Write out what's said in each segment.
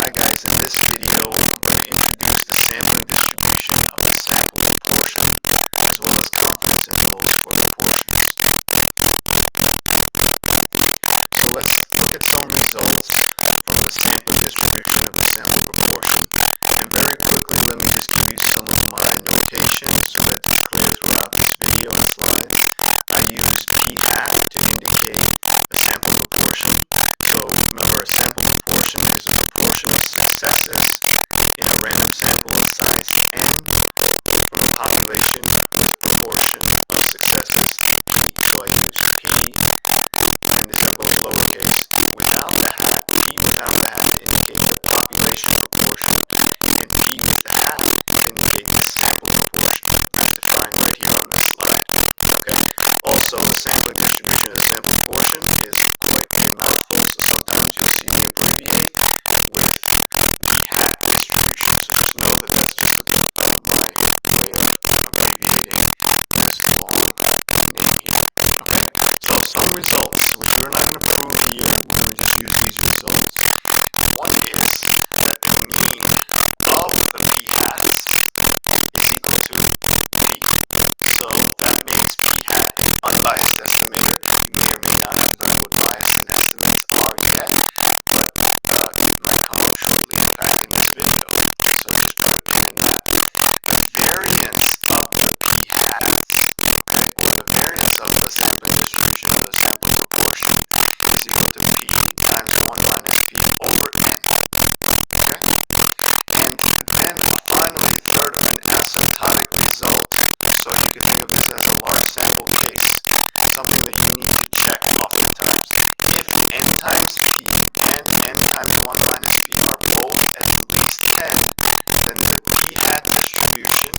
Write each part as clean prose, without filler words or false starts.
Hi guys, in this video I'm going to introduce the sampling distribution of the sample proportion, as well as confidence intervals for proportions. So let's look at some results from the sampling distribution of the sample proportion. And very quickly, let me just give you some of my notation so that it's clear throughout this video and slide. I use p hat to indicate the sample proportion. So remember, a sample proportion is a proportion of successes in a random sample of size n from the population with proportion of successes p. So I use p and this is both lowercase without the hat. P without the hat indicates the population proportion, and p with the hat indicates the sample proportion, as defined right here on this slide. Okay. Also, the sampling distribution of the sample proportion is quite a mouthful, so sometimes you see me abbreviate with the hat distribution. So just know that that's just my way of abbreviating this long name here. Okay. So some results. We're not going to prove here. We're going to just use these results. One is that the mean of the p hats is equal to p. So that makes p hat an unbiased estimator. You may or may not have learned what bias and estimates are yet, but it might come up shortly, in fact, in this video. So just quickly in that, the variance of the p hats, okay, or the variance of the sampling distribution of the sample proportion is equal to p times 1 minus p over n. Okay? And then finally, third, an asymptotic result. So you can think of this as a large sample case, something that you need to check oftentimes. If n times p and n times 1 minus p are both at least 10, then the p hat distribution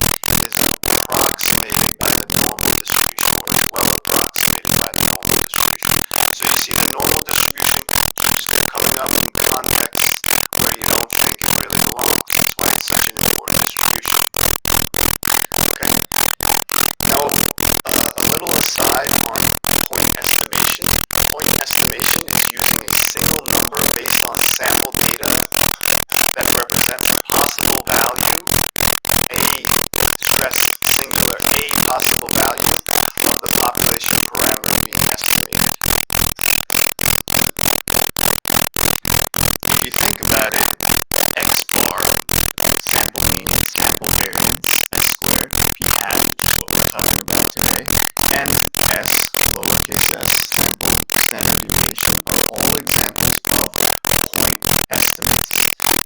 is approximated by the normal distribution, or is well approximated by the normal distribution. So you see the normal distribution keeps coming up in contexts where you don't think it really belongs. That's why it's such an important distribution. Okay. Now, a little aside on point estimation. Point estimation is using a single number based on sample data that represents possible value, stress singular, a possible value of the population parameter being estimated. If you think about it, x bar, sample mean, sample variance, s squared, p hat, which is what we're talking about today, and s, lowercase s, sample standard deviation, are all examples of point estimates.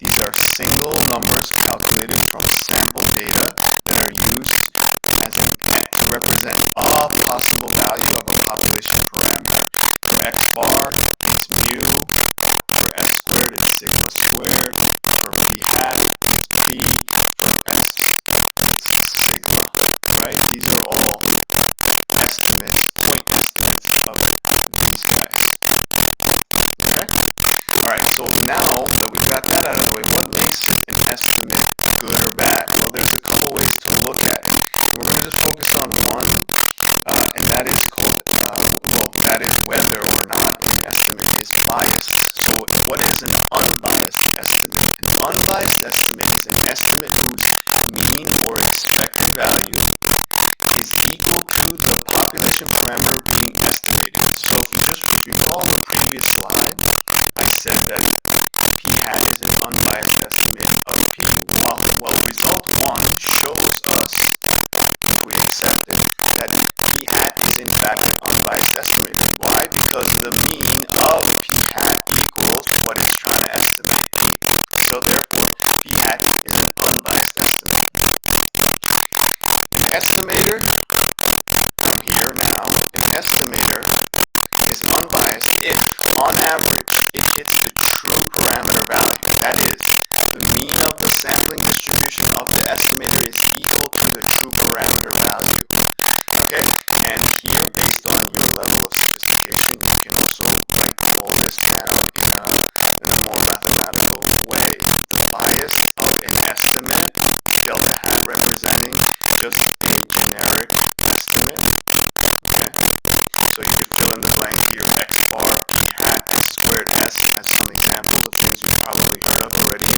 These are single numbers calculated from sample data that are used to represent a possible value of a population parameter. For x bar, it's mu. For s squared, it's sigma squared. For p hat, it's p. For s, it's sigma. Right? These are all estimates, point estimates of these guys. Okay? Alright, so now that we got that out of the way, what makes an estimate good or bad? Well, there's a couple ways to look at it. We're going to just focus on one, and that is that is whether or not the estimate is biased. So what is an unbiased estimate? An unbiased estimate is an estimate whose mean or expected value is equal to the population parameter being estimated. So if you just recall the previous slide, I said that p hat is an unbiased estimate of p. Well, result 1 shows us, if we accept it, that p hat is in fact an unbiased estimate. Why? Because the mean of p hat equals what it's trying to estimate. So therefore, p hat is an unbiased estimate. An estimator, an estimator is unbiased if, on average, it hits the true parameter value. That is, the mean of the sampling distribution of the estimator is equal to the true parameter value. Okay? And here, based on your level of sophistication, you can also break all this down in a more mathematical way. The bias of an estimate, delta hat representing just a generic estimate. Okay? So you could fill in the blank here, x bar, p hat, and squared s as some examples of things you probably have already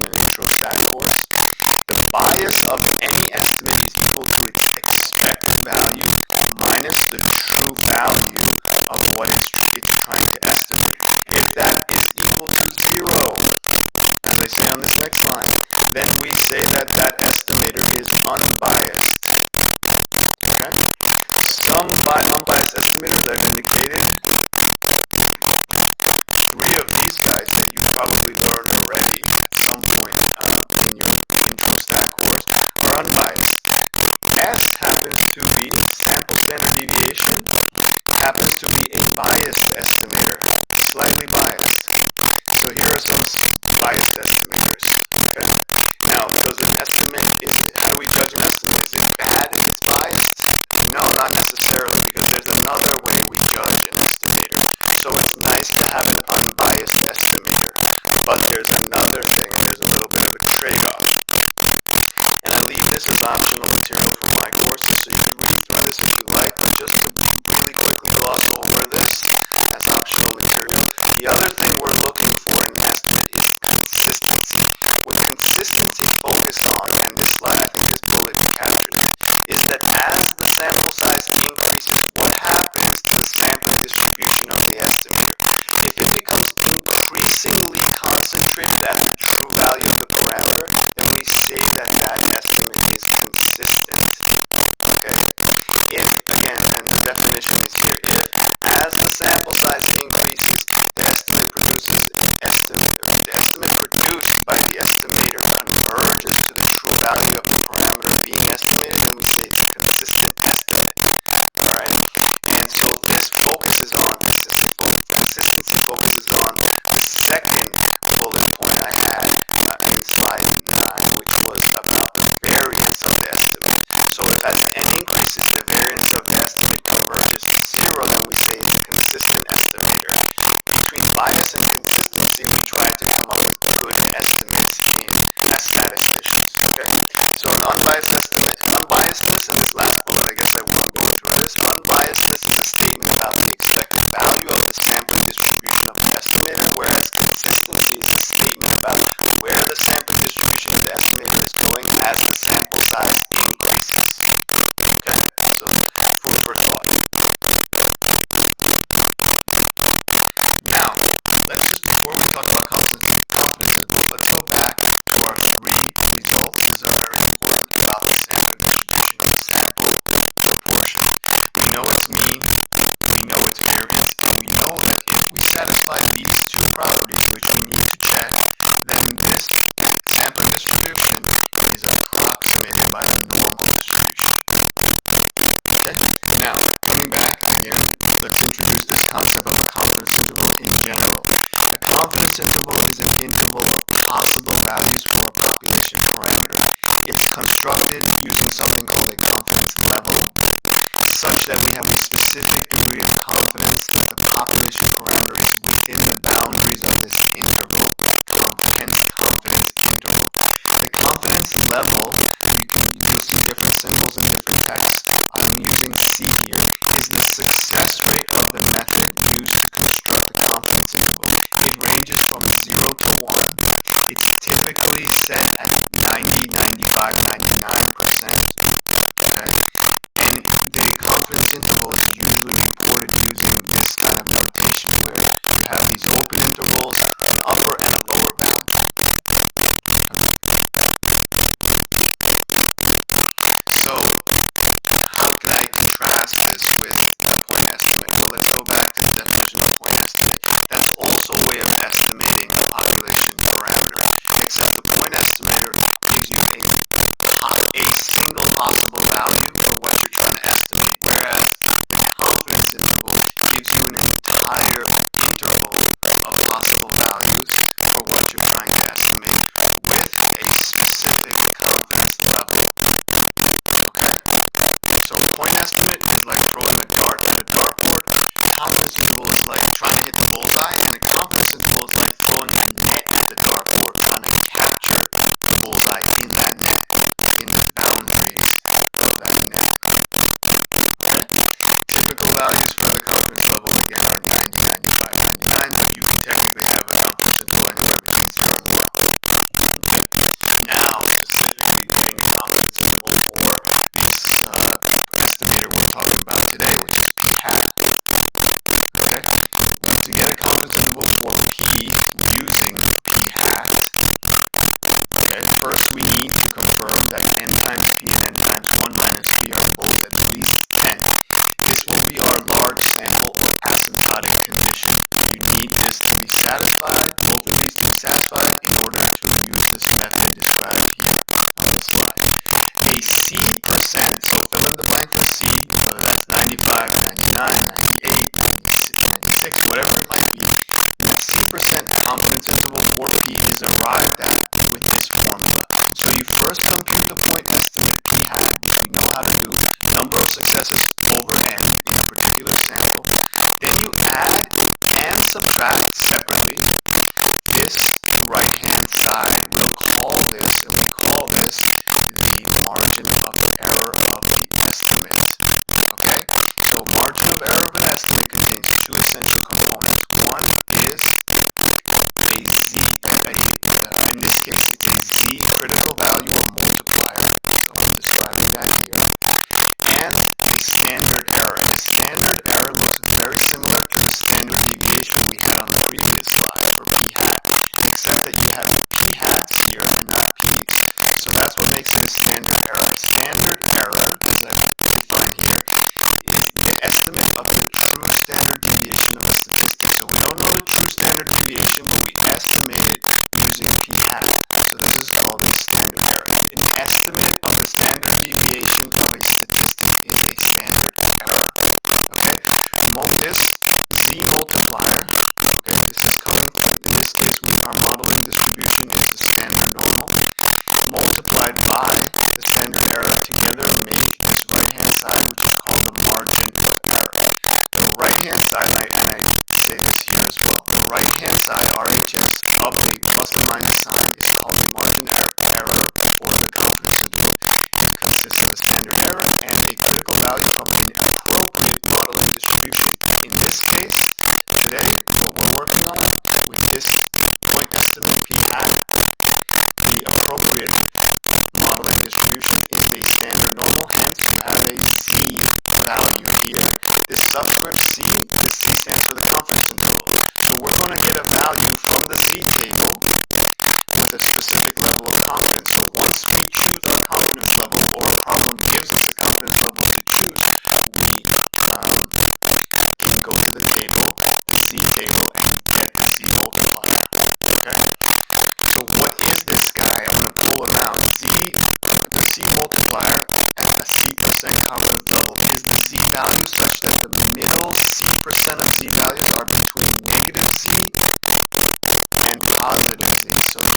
happens to be a biased estimator, slightly biased. So here are some biased estimators. Okay. Now, does an estimate, how do we judge an estimate? Is it bad if it's biased? No, not necessarily, because there's another way we judge an estimator. So it's nice to have an unbiased estimator, but there's another thing, and there's a little bit of a trade-off. And I leave this as optional material for my courses, so you can read through this if you like, but just to really quickly gloss over this as optional material. The other thing we're looking for in an estimate is consistency. What consistency focused on, and this slide, I think this bullet captures it, is that as the sample size increases, what happens to the sample distribution of the estimator? If it becomes increasingly concentrated at the true value of the parameter, then we say that that estimate is consistent. Okay? If, again, and the definition is here, if as the sample size increases, the estimate produced by the estimator converges to the true value of the parameter being estimated, then we say it's a consistent estimate. Alright? And so this focuses on, consistency focuses on the second bullet point I had in slide 9, which was about the variance of the estimate. So if at an increase, if the variance of the estimate converges to 0, then we say it's a consistent estimator. Between bias and consistency, we try to come up with good estimates in statisticians. Okay? So an unbiased estimate, unbiasedness, and this last bullet, I guess I won't go through this. Unbiasedness is a statement about the expected value of the sample distribution of the estimator, whereas consistency is a statement about where the sample distribution of the estimator is going as the sample size increases. Okay? So food for thought. Now, let's just, before we talk about confidence interval, let's go back to our 3 results. These are very important about the sample distribution of the sample proportion. We know it's mean, we know it's variance, and we know that if we satisfy these 2 properties, which we need to check, then this sample distribution is approximated by the normal distribution. Okay? Now, coming back again, let's introduce this concept of a confidence interval in general. A confidence interval is an interval of possible values for a population parameter. It's constructed using something called a confidence level, such that we have a specific degree of confidence that the population parameter is within the boundaries of this interval, hence confidence interval. The confidence level, you'll see different symbols in different texts. You can see here is the success rate of the method used to construct the confidence interval. It ranges from 0 to 1. It's typically set at 90, 95, 99%. Okay? And the confidence interval is usually reported using this kind of notation where you have these open intervals, an upper and a lower bound. So, how can I contrast this with the point estimate? Well, let's go back to the definition of point estimate. That's also a way of estimating the population parameter, except the point estimator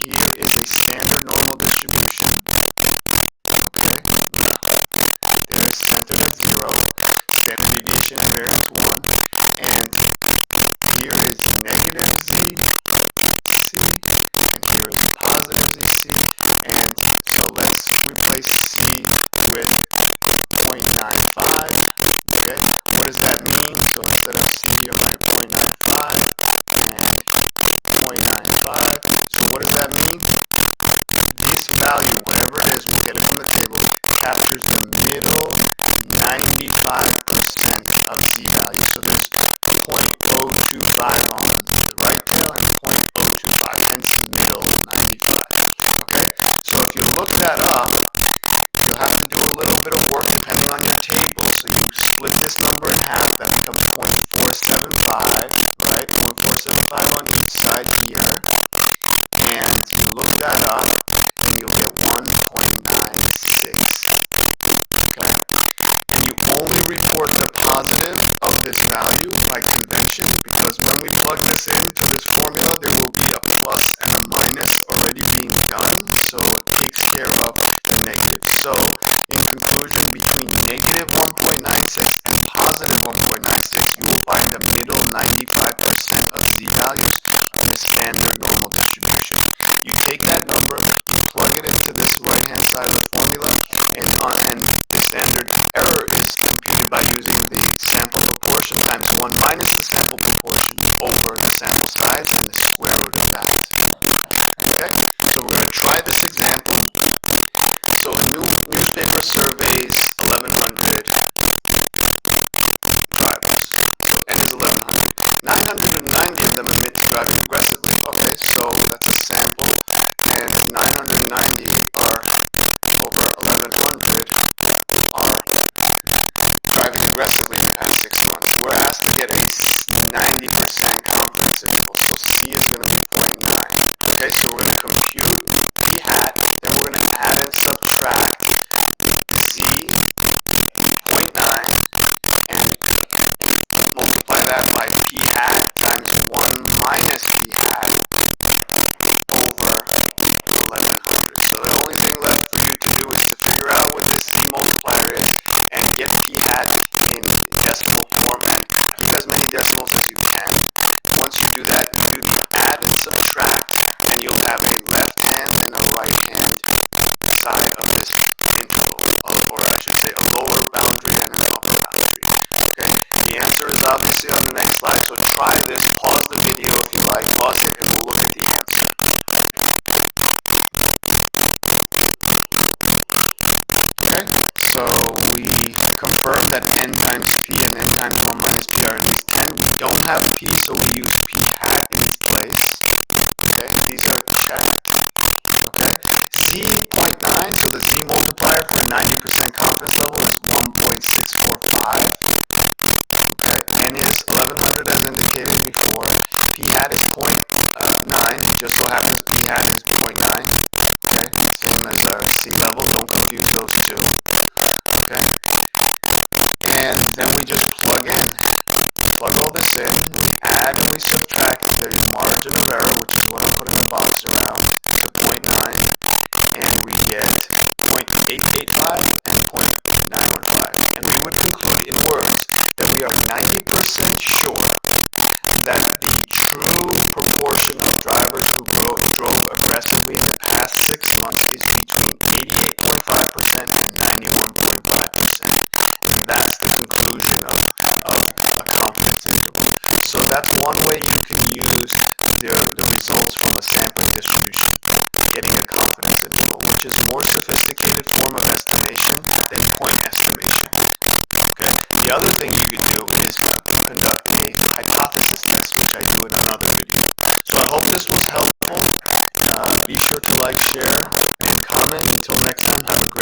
here is a standard normal distribution. Okay, there's center at 0, standard deviation of variance 1, and here is negative ZC, and here is positive ZC, and so let's replace C with 0.95. Okay, what does that mean? So instead of C, I'm going to 0.95 and 0.95. So what does that mean? This value, whatever it is, we get it from the table, captures the middle 95% of p-value. So there's 0.025 on the right tail and 0.025, hence the middle 95. Okay, so if you look that up, you'll have to do a little bit of work depending on your table. So you split this number in half, that becomes 0.475, right? 0.475 on each side here. And you look that up, and you'll get 1.96. Okay? And you only report the positive of this value by convention, because when we plug this into this formula, there will be a plus and a minus already being done, so it takes care of the negative. So, in conclusion, between negative 1.96 and positive 1.96, you will find the middle 95% of z-values of the standard normal distribution. You take that number, plug it into this right-hand side of the formula, and the standard error is computed by using the sample proportion times 1 minus the sample proportion over the sample size and the square root of that. Okay, so we're going to try this example. So a new newspaper surveys 1,100 drivers. N is 1,100. 990 of them admit to driving aggressively. Okay, so that's a sample. And 990 are over 1,100 are driving aggressively in the past 6 months. We're asked to get a 90% confidence interval. So C is going to be 0.9. Okay, so we're going to compute P hat, then we're going to add and subtract Z 0.9 and multiply that by P hat times 1 minus P hat over 1,100. So the only thing left for you to do is to figure out what this multiplier is and get P hat in decimal form and keep as many decimals as you can. Once you do that, you add and subtract, and you'll have a left hand and a right hand side of this interval, or I should say a lower boundary and an upper boundary. Okay? The answer is obviously on the next slide, so try this. Pause the video if you like. Pause it and we'll look at the answer. Okay? So we confirm that n times p and n times 1 minus p are at least 10. We don't have p, so we use p hat in its place. Okay? These are checked. Okay? Z 0.9, so the Z multiplier for the 90% confidence level is 1.645. Okay, N is 1100 as indicated before. P hat is 0.9, just so happens P hat is 0.9. Okay, same as our C level, don't confuse those two. Okay, and then we just plug all this in, we add and we subtract the margin of error, which is what I put in the box around the 0.9, and we get 0.885 and 0.915. And we would conclude in words that we are 90% sure that the true proportion of drivers who drove aggressively in the past 6 months is between 88.5% and 91.5%. And that's the conclusion of a confidence interval. So that's one way you can use the results from a sampling distribution, getting a confidence interval, which is a more sophisticated form of estimation than point estimation. Okay. The other thing you could do is conduct a hypothesis test, which I do in another video. So I hope this was helpful. Be sure to like, share, and comment. Until next